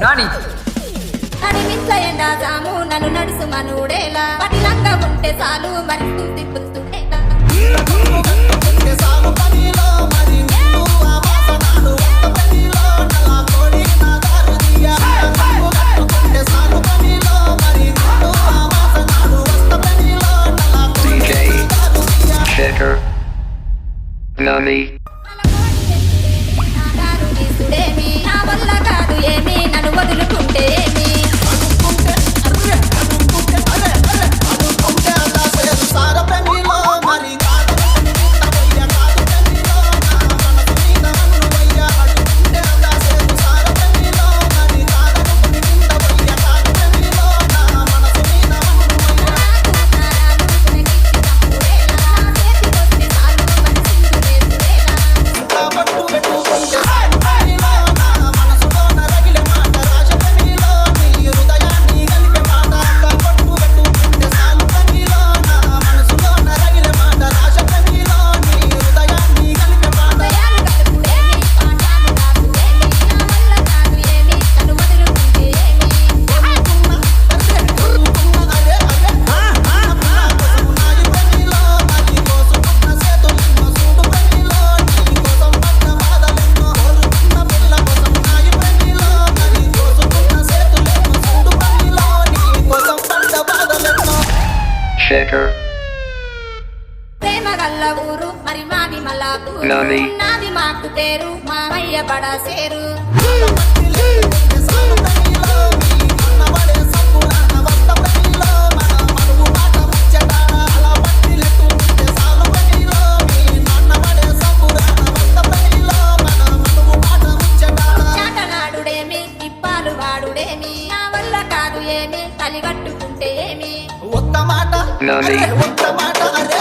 నాని నడిమిట్ల ఎండా జాము నన్ను నడుసు మనూడేలా పటిలంగా ఉంటే చాలు మరి తిప్పుతుండేలా Nani. నా వల్ల కాదు ఏమి నన్ను వదులుకుంటే ఏమి Shaker. ప్రేమ గల్ల ఊరు మరి మాది మల్లాపూరు నాని. నాది మాకు పేరు మామయ్య బడా సేరు చాటనాడుడేమి ఇప్పాలు వాడుడేమి నా వల్ల కాదు ఏమి తలిగట్టుకుంటే ఏమి Nani. ఒక్క మాట అరే